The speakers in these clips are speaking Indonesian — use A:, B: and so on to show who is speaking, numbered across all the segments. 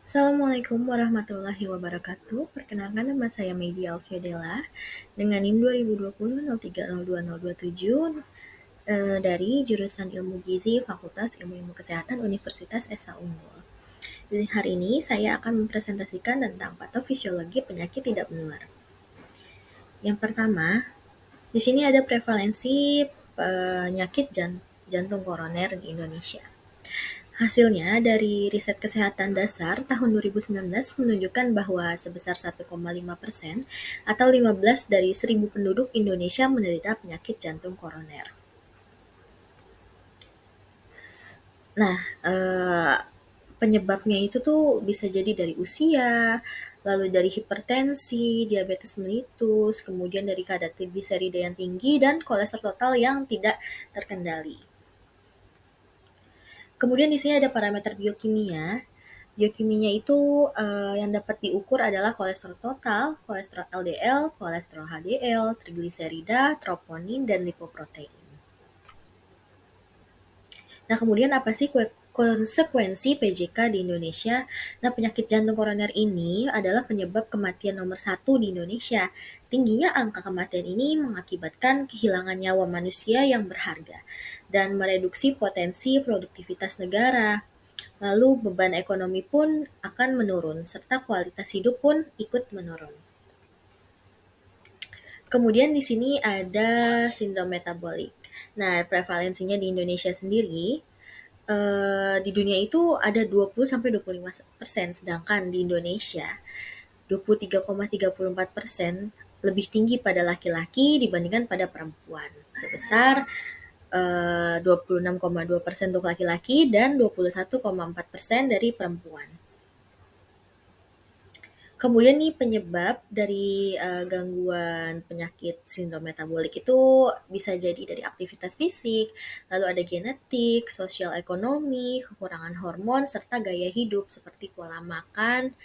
A: Assalamualaikum warahmatullahi wabarakatuh. Perkenalkan, nama saya Medi Alfiadela dengan NIM 2020 dari jurusan Ilmu Gizi Fakultas Ilmu Kesehatan Universitas Esa Unggul. Di hari ini saya akan mempresentasikan tentang patofisiologi penyakit tidak menular. Yang pertama, di sini ada prevalensi penyakit jantung koroner di Indonesia. Hasilnya dari riset kesehatan dasar tahun 2019 menunjukkan bahwa sebesar 1,5% atau 15 dari 1.000 penduduk Indonesia menderita penyakit jantung koroner. Nah, penyebabnya itu tuh bisa jadi dari usia, lalu dari hipertensi, diabetes mellitus, kemudian dari kadar trigliserida yang tinggi, dan kolesterol total yang tidak terkendali. Kemudian di sini ada parameter biokimia. Biokimianya itu yang dapat diukur adalah kolesterol total, kolesterol LDL, kolesterol HDL, trigliserida, troponin, dan lipoprotein. Nah, kemudian apa sih konsekuensi PJK di Indonesia? Nah, penyakit jantung koroner ini adalah penyebab kematian nomor 1 di Indonesia. Tingginya angka kematian ini mengakibatkan kehilangan nyawa manusia yang berharga dan mereduksi potensi produktivitas negara. Lalu beban ekonomi pun akan menurun, serta kualitas hidup pun ikut menurun. Kemudian di sini ada sindrom metabolik. Nah, prevalensinya di Indonesia sendiri, di dunia itu ada 20-25%, sedangkan di Indonesia 23,34% lebih tinggi pada laki-laki dibandingkan pada perempuan, sebesar 26,2% untuk laki-laki dan 21,4% dari perempuan. Kemudian nih penyebab dari gangguan penyakit sindrom metabolik itu bisa jadi dari aktivitas fisik, lalu ada genetik, sosial ekonomi, kekurangan hormon, serta gaya hidup seperti pola makan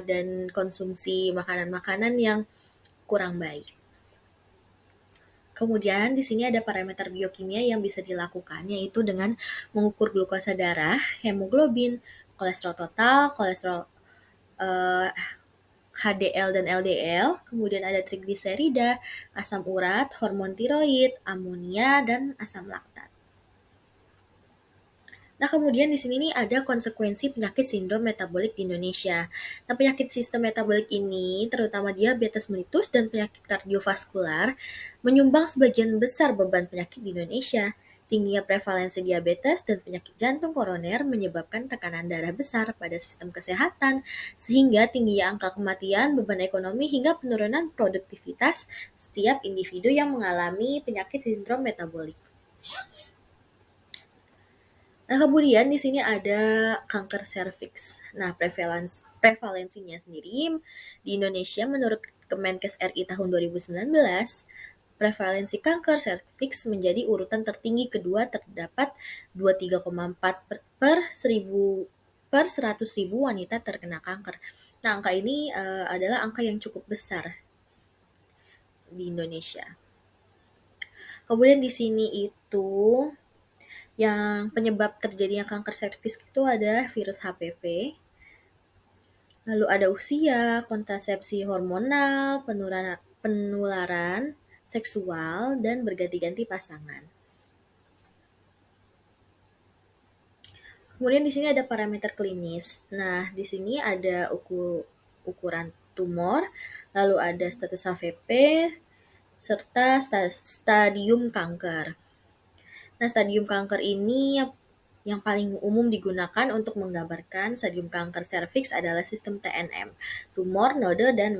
A: dan konsumsi makanan-makanan yang kurang baik. Kemudian di sini ada parameter biokimia yang bisa dilakukan, yaitu dengan mengukur glukosa darah, hemoglobin, kolesterol total, kolesterol HDL dan LDL, kemudian ada trigliserida, asam urat, hormon tiroid, amonia, dan asam laktat. Nah, kemudian di sini nih ada konsekuensi penyakit sindrom metabolik di Indonesia. Nah, penyakit sistem metabolik ini, terutama diabetes mellitus dan penyakit kardiovaskular, menyumbang sebagian besar beban penyakit di Indonesia. Tingginya prevalensi diabetes dan penyakit jantung koroner menyebabkan tekanan darah besar pada sistem kesehatan, sehingga tingginya angka kematian, beban ekonomi, hingga penurunan produktivitas setiap individu yang mengalami penyakit sindrom metabolik. Nah, kemudian di sini ada kanker serviks. Nah, prevalensinya sendiri di Indonesia menurut Kemenkes RI tahun 2019, prevalensi kanker serviks menjadi urutan tertinggi kedua, terdapat 23,4 per 100.000 wanita terkena kanker. Nah, angka ini adalah angka yang cukup besar di Indonesia. Kemudian di sini itu yang penyebab terjadinya kanker serviks itu ada virus HPV, lalu ada usia, kontrasepsi hormonal, penularan seksual, dan berganti-ganti pasangan. Kemudian di sini ada parameter klinis. Nah, di sini ada ukuran tumor, lalu ada status HPV, serta stadium kanker. Nah, stadium kanker ini yang paling umum digunakan untuk menggambarkan stadium kanker serviks adalah sistem TNM, tumor, node, dan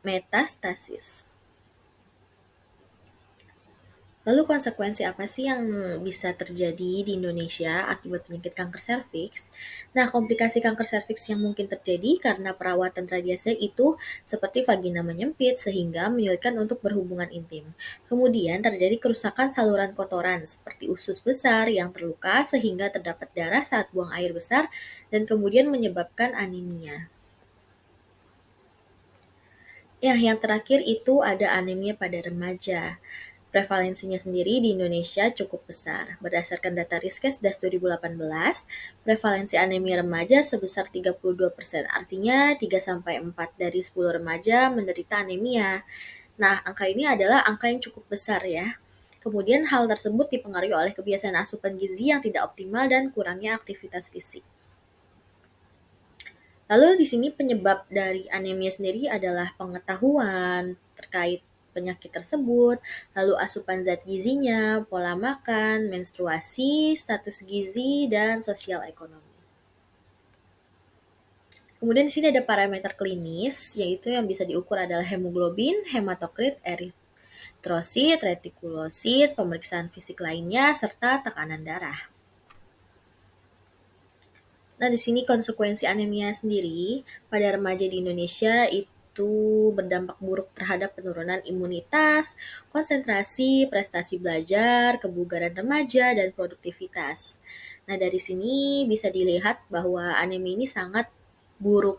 A: metastasis. Lalu konsekuensi apa sih yang bisa terjadi di Indonesia akibat penyakit kanker serviks? Nah, komplikasi kanker serviks yang mungkin terjadi karena perawatan radiasi itu seperti vagina menyempit sehingga menyulitkan untuk berhubungan intim. Kemudian terjadi kerusakan saluran kotoran seperti usus besar yang terluka sehingga terdapat darah saat buang air besar dan kemudian menyebabkan anemia. Ya, yang terakhir itu ada anemia pada remaja. Prevalensinya sendiri di Indonesia cukup besar. Berdasarkan data Riskesdas 2018, prevalensi anemia remaja sebesar 32%. Artinya 3-4 dari 10 remaja menderita anemia. Nah, angka ini adalah angka yang cukup besar ya. Kemudian hal tersebut dipengaruhi oleh kebiasaan asupan gizi yang tidak optimal dan kurangnya aktivitas fisik. Lalu di sini penyebab dari anemia sendiri adalah pengetahuan terkait penyakit tersebut, lalu asupan zat gizinya, pola makan, menstruasi, status gizi, dan sosial ekonomi. Kemudian di sini ada parameter klinis, yaitu yang bisa diukur adalah hemoglobin, hematokrit, eritrosit, retikulosit, pemeriksaan fisik lainnya, serta tekanan darah. Nah, di sini konsekuensi anemia sendiri pada remaja di Indonesia itu berdampak buruk terhadap penurunan imunitas, konsentrasi, prestasi belajar, kebugaran remaja, dan produktivitas. Nah, dari sini bisa dilihat bahwa anemia ini sangat buruk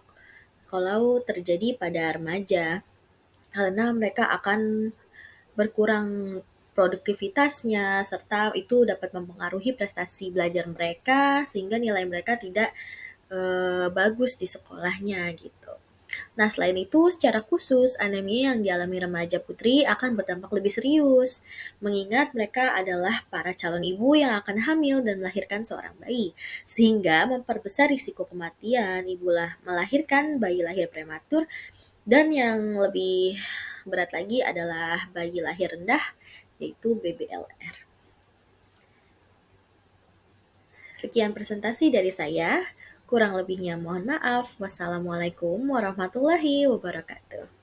A: kalau terjadi pada remaja, karena mereka akan berkurang produktivitasnya, serta itu dapat mempengaruhi prestasi belajar mereka, sehingga nilai mereka tidak bagus di sekolahnya gitu. Nah, selain itu, secara khusus, anemia yang dialami remaja putri akan berdampak lebih serius, mengingat mereka adalah para calon ibu yang akan hamil dan melahirkan seorang bayi, sehingga memperbesar risiko kematian ibu melahirkan bayi lahir prematur, dan yang lebih berat lagi adalah bayi lahir rendah, yaitu BBLR. Sekian presentasi dari saya. Kurang lebihnya mohon maaf. Wassalamualaikum warahmatullahi wabarakatuh.